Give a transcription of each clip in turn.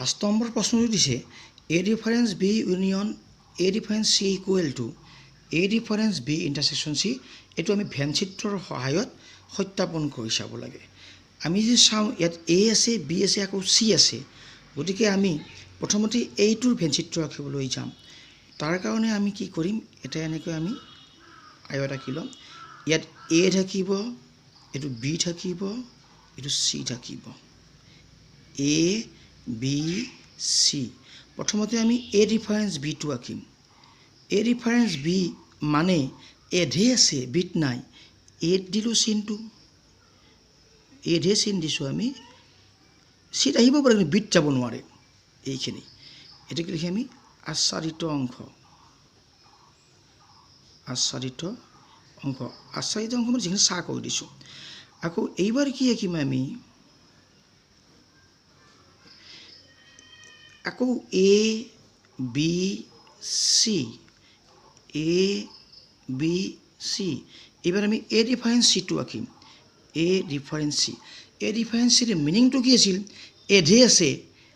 5 number প্ৰশ্নটো দিছে A difference B union A difference C equal to A difference B intersection C এটো আমি van চিত্ৰৰ সহায়ত সত্যাপন কৰি চাব লাগে আমি যে চাও ইয়াত A আছে B আছে আকৌ C আছে গতিকে আমি প্ৰথমতে এইটোৰ ভেন চিত্ৰ আঁকিবলৈ যাম তাৰ কাৰণে আমি কি কৰিম এটা এনেকৈ আমি আয়ত আঁকিলম ইয়াত A থাকিব এটো B থাকিব এটো C থাকিব A B C প্ৰথমতে আমি A reference B টো আঁকিম A reference B মানে এধে আছে বিট নাই A দিলো চিনটো এধে চিন দিছো আমি সিট আহিব পাৰে কিন্তু বিট যাব নোৱাৰে এইখিনি এটা কি লিখি আমি আচ্ছাদিত অংশ মানে যেখানে সা কৰি দিছো আকৌ এইবাৰ কি আঁকিম আমি আকৌ A B C A B C এবাৰ আমি A reference C টো আঁকিম A reference C A reference C ৰ মিনিংটো কি আছিল এধে আছে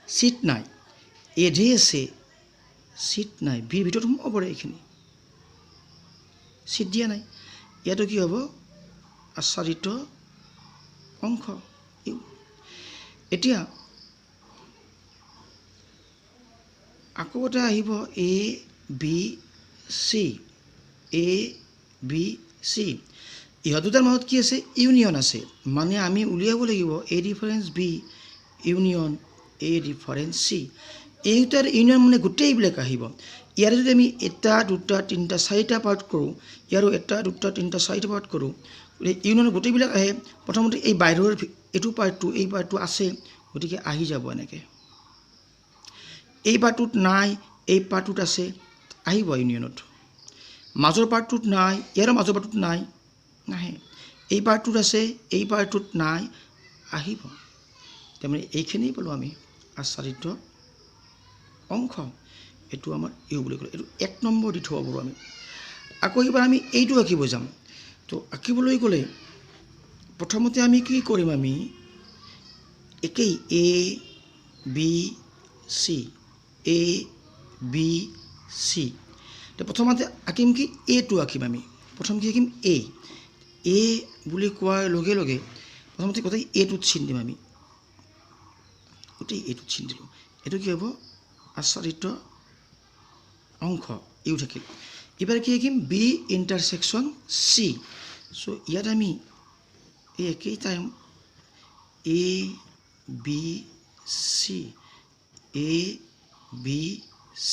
সিট নাই এধে আছে সিট নাই বি ভিতৰত সোমাব পাৰে এইখিনি সিট দিয়া নাই ইয়াতো কি হ'ব আচ্ছাদিত অংশ এতিয়া আকৌ এটা আহিব A B C A B C ইহত দুটাৰ মাজত কি আছে ইউনিয়ন আছে মানে আমি উলিয়াব লাগিব A reference B union A reference C এইটাৰ ইউনিয়ন মানে গোটেইবিলাক আহিব ইয়াৰ যদি আমি এটা দুটা তিনটা চাৰিটা পাৰ্ট কৰো ইয়াৰো এটা দুটা তিনটা চাৰিটা পাৰ্ট কৰো ইউনিয়ন গোটেইবিলাক আহে প্ৰথমতে এই বাইৰৰ এটো পাৰ্টটো এই পাৰ্টটো আছে গতিকে আহি যাব এনেকে এই পাৰ্টটোত নাই এই পাৰ্টটোত আছে আহিব ইউনিয়নত মাজৰ পাৰ্টটোত নাই ইয়াৰ মাজৰ পাৰ্টটোত নাই নাহে এই পাৰ্টটোত আছে এই পাৰ্টটোত নাই আহিব তেমনি এইখিনি পালো আমি আচ্ছাদিত অংশ এটো আমাৰ ইউ বুলি কয় এটো 1 নম্বৰ দি থব পাৰো আমি আকৌ এবাৰ আমি এইটো আঁকিব যাম তো আঁকিবলৈ গলে প্ৰথমতে আমি কি কৰিম আমি একেই A B C A B C তো প্ৰথমতে আঁকিম কি A টো আঁকিম আমি প্ৰথম কি আঁকিম A A বুলি কোৱাৰ লগে লগে প্ৰথমতে কথা A টোত চিন দিম আমি গোটেই A টোত চিন দিলো এটো কি হ'ব আচ্ছাদিত অংশ ইউ থাকিল এবাৰ কি আঁকিম B ইন্টারসেকশন C সো ইয়াত আমি এই একেই time A B C A B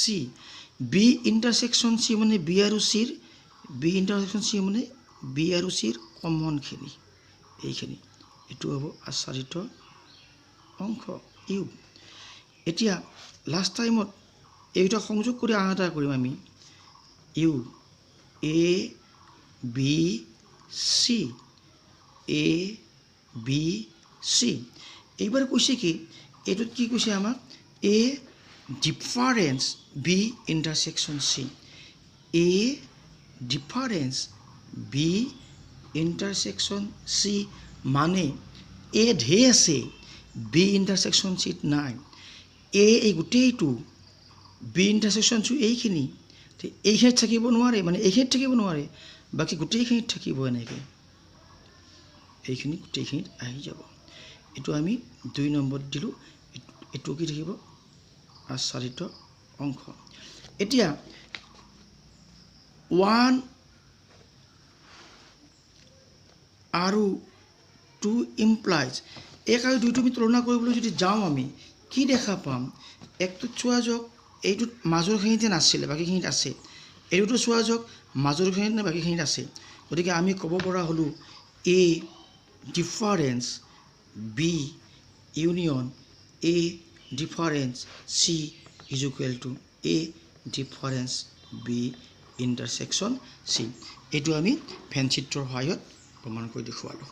C B intersection C মানে B আৰু C ৰ B ইন্টাৰসেকশন C মানে B আৰু C ৰ কমন খিনি এইখিনি এটো হ'ব আচ্ছাদিত অংশ ইউ এতিয়া লাস্ট টাইমত এইটা সংযোগ কৰি আনাটা কৰিম আমি U A B C A B C এইবাৰ কৈছে কি এটোত কি কৈছে আমাক A difference B intersection C A difference B intersection C মানে A ধে আছে B intersection C নাই A এই গোটেইটো B intersection C এইখিনি এইখিনিত থাকিব নোৱাৰে মানে এইখিনিত থাকিব নোৱাৰে বাকি গোটেইখিনিত থাকিব এনেকে এইখিনি গোটেইখিনিত আহি যাব এটো আমি 2 নম্বৰ দিলো এটো কি থাকিব আচ্ছাদিত অংশ এতিয়া 1 আৰু 2 implies এক আৰু 2 টো আমি তুলনা কৰিবলৈ যদি যাও আমি কি দেখা পাম একটো চোৱা যাওক এইটো মাজৰখিনিতে নাছিলে বাকিখিনিত আছে এইটো চোৱা যাওক মাজৰখিনিত না বাকিখিনিত আছে গতিকে আমি ক'ব পৰা হলো A difference B union A difference C is equal to A difference B intersection C এটো আমি ভেন চিত্ৰৰ সহায়ত প্ৰমাণ কৰি দেখুৱালো